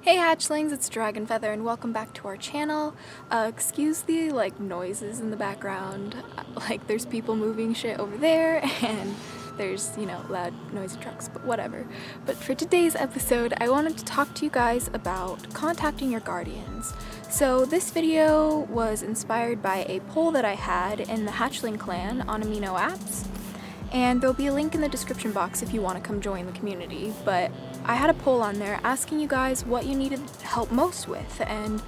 Hey Hatchlings, it's DragonFeather and welcome back to our channel. Excuse the noises in the background, there's people moving shit over there and there's, loud noisy trucks, but whatever. But for today's episode, I wanted to talk to you guys about contacting your guardians. So this video was inspired by a poll that I had in the Hatchling Clan on Amino Apps, and there'll be a link in the description box if you want to come join the community. But I had a poll on there asking you guys what you needed help most with, and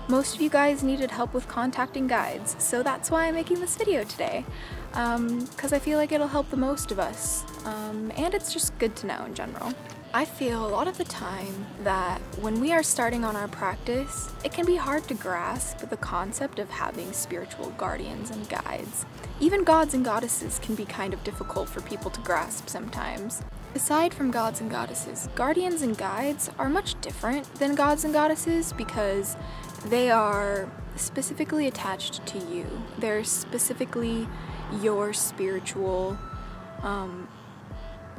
most of you guys needed help with contacting guides, so that's why I'm making this video today, because I feel like it'll help the most of us, and it's just good to know in general. I feel a lot of the time that when we are starting on our practice, it can be hard to grasp the concept of having spiritual guardians and guides. Even gods and goddesses can be kind of difficult for people to grasp sometimes. Aside from gods and goddesses, guardians and guides are much different than gods and goddesses because they are specifically attached to you. They're specifically your spiritual,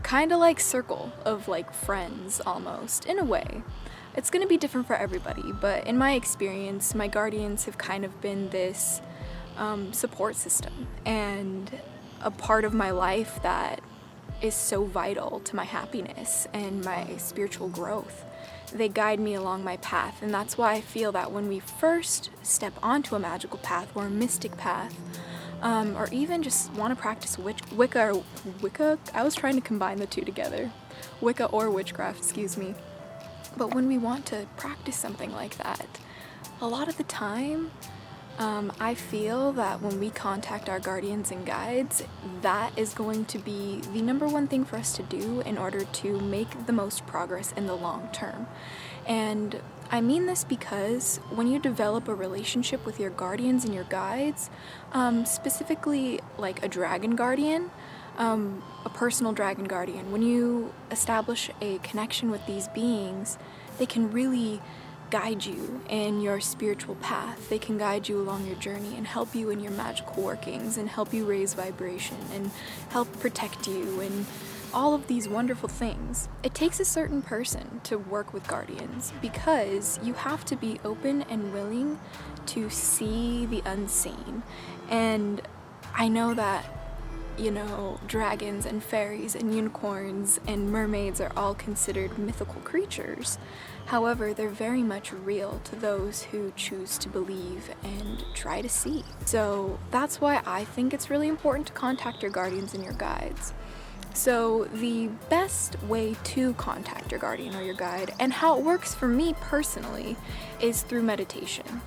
kind of like circle of friends almost, in a way. It's going to be different for everybody, but in my experience, my guardians have kind of been this support system and a part of my life that is so vital to my happiness and my spiritual growth. They guide me along my path, and that's why I feel that when we first step onto a magical path or a mystic path, or even just want to practice Wicca, I was trying to combine the two together, Wicca or witchcraft, excuse me, but when we want to practice something like that, a lot of the time, I feel that when we contact our guardians and guides, that is going to be the number one thing for us to do in order to make the most progress in the long term. And I mean this because when you develop a relationship with your guardians and your guides, specifically like a dragon guardian, a personal dragon guardian, when you establish a connection with these beings, they can really guide you in your spiritual path. They can guide you along your journey and help you in your magical workings and help you raise vibration and help protect you and all of these wonderful things. It takes a certain person to work with guardians because you have to be open and willing to see the unseen. And I know that dragons and fairies and unicorns and mermaids are all considered mythical creatures. However, they're very much real to those who choose to believe and try to see. So that's why I think it's really important to contact your guardians and your guides. So the best way to contact your guardian or your guide, and how it works for me personally, is through meditation.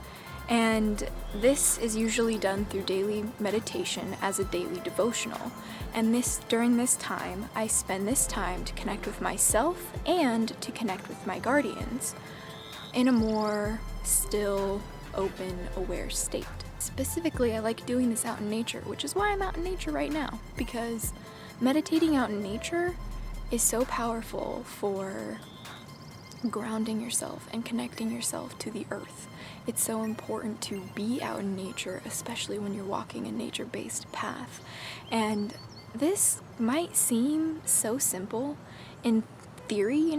And this is usually done through daily meditation as a daily devotional. And during this time, I spend this time to connect with myself and to connect with my guardians in a more still, open, aware state. Specifically, I like doing this out in nature, which is why I'm out in nature right now, because meditating out in nature is so powerful for grounding yourself and connecting yourself to the earth. It's so important to be out in nature, especially when you're walking a nature-based path. And this might seem so simple in theory,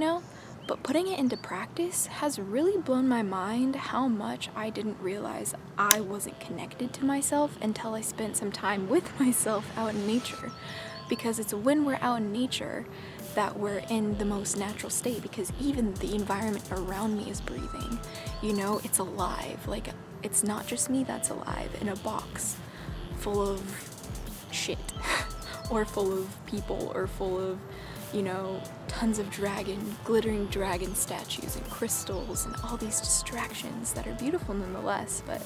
but putting it into practice has really blown my mind how much I didn't realize I wasn't connected to myself until I spent some time with myself out in nature. Because it's when we're out in nature that we're in the most natural state, because even the environment around me is breathing. It's alive. It's not just me that's alive in a box full of shit or full of people or full of, tons of glittering dragon statues and crystals and all these distractions that are beautiful nonetheless, but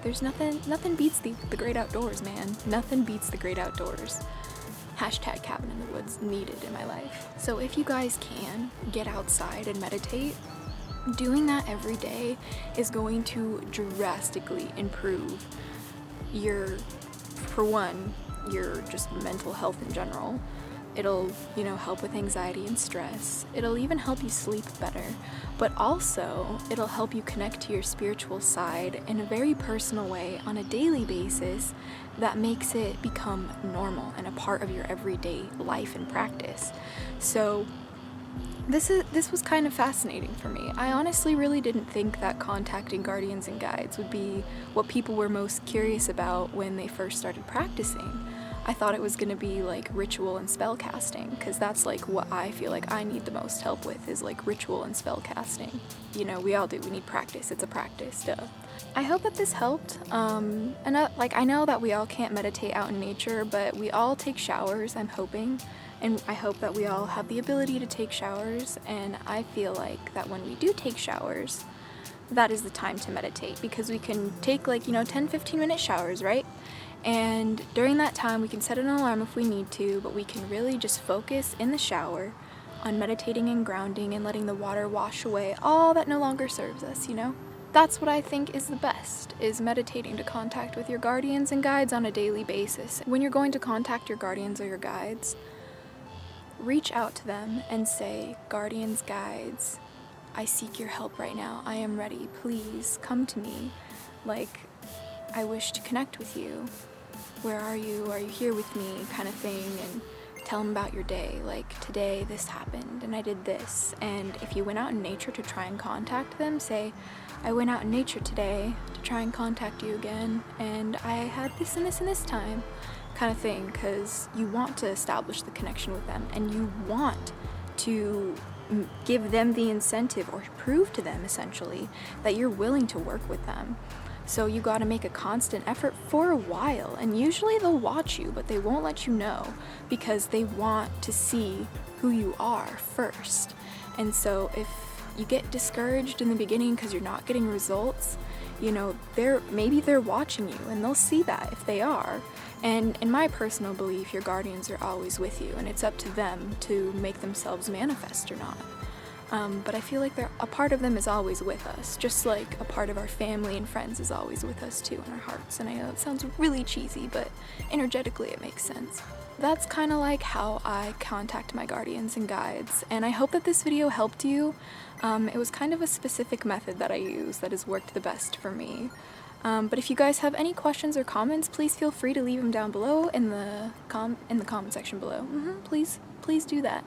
there's nothing beats the great outdoors, man. Nothing beats the great outdoors. Hashtag cabin in the woods needed in my life. So if you guys can get outside and meditate, doing that every day is going to drastically improve your just mental health in general. It'll, help with anxiety and stress. It'll even help you sleep better. But also, it'll help you connect to your spiritual side in a very personal way on a daily basis that makes it become normal and a part of your everyday life and practice. So this was kind of fascinating for me. I honestly really didn't think that contacting guardians and guides would be what people were most curious about when they first started practicing. I thought it was going to be like ritual and spell casting, because that's like what I feel like I need the most help with, is like ritual and spell casting. You know, we all do. We need practice. It's a practice, duh. I hope that this helped. And I know that we all can't meditate out in nature, but we all take showers, I'm hoping. And I hope that we all have the ability to take showers, and I feel like that when we do take showers, that is the time to meditate, because we can take 10-15 minute showers, right? And during that time we can set an alarm if we need to, but we can really just focus in the shower on meditating and grounding and letting the water wash away all that no longer serves us, you know? That's what I think is the best, is meditating to contact with your guardians and guides on a daily basis. When you're going to contact your guardians or your guides, reach out to them and say, "Guardians, guides, I seek your help right now. I am ready. Please come to me. I wish to connect with you. Where are you? Are you here with me?" kind of thing. And tell them about your day. Today this happened and I did this. And if you went out in nature to try and contact them, say, "I went out in nature today to try and contact you again, and I had this and this and this time," kind of thing, because you want to establish the connection with them, and you want to give them the incentive, or prove to them essentially that you're willing to work with them. So you got to make a constant effort for a while, and usually they'll watch you, but they won't let you know, because they want to see who you are first. And so if you get discouraged in the beginning because you're not getting results, maybe they're watching you, and they'll see that if they are. And in my personal belief, your guardians are always with you, and it's up to them to make themselves manifest or not. But I feel like a part of them is always with us, just like a part of our family and friends is always with us too in our hearts. And I know it sounds really cheesy, but energetically it makes sense. That's kind of like how I contact my guardians and guides, and I hope that this video helped you. It was kind of a specific method that I use that has worked the best for me. But if you guys have any questions or comments, please feel free to leave them down below in the comment section below. Please do that.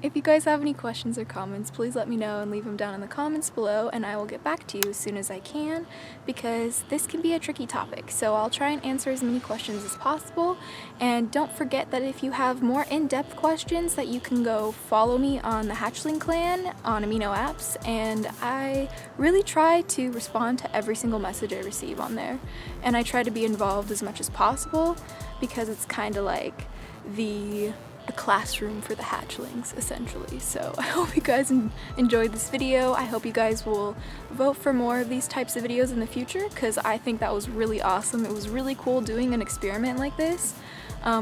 If you guys have any questions or comments, please let me know and leave them down in the comments below, and I will get back to you as soon as I can, because this can be a tricky topic. So I'll try and answer as many questions as possible. And don't forget that if you have more in-depth questions, that you can go follow me on the Hatchling Clan on Amino Apps, and I really try to respond to every single message I receive on there. And I try to be involved as much as possible, because it's kind of like the classroom for the hatchlings, essentially. So I hope you guys enjoyed this video. I hope you guys will vote for more of these types of videos in the future, because I think that was really awesome. It was really cool doing an experiment like this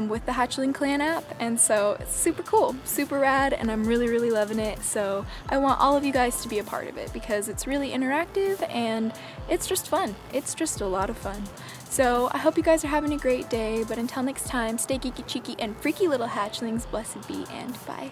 with the Hatchling Clan app, and so it's super cool, super rad, and I'm really loving it. So I want all of you guys to be a part of it, because it's really interactive and it's just fun. It's just a lot of fun. So I hope you guys are having a great day, but until next time, stay geeky, cheeky, and freaky little hatchlings. Blessed be, and bye.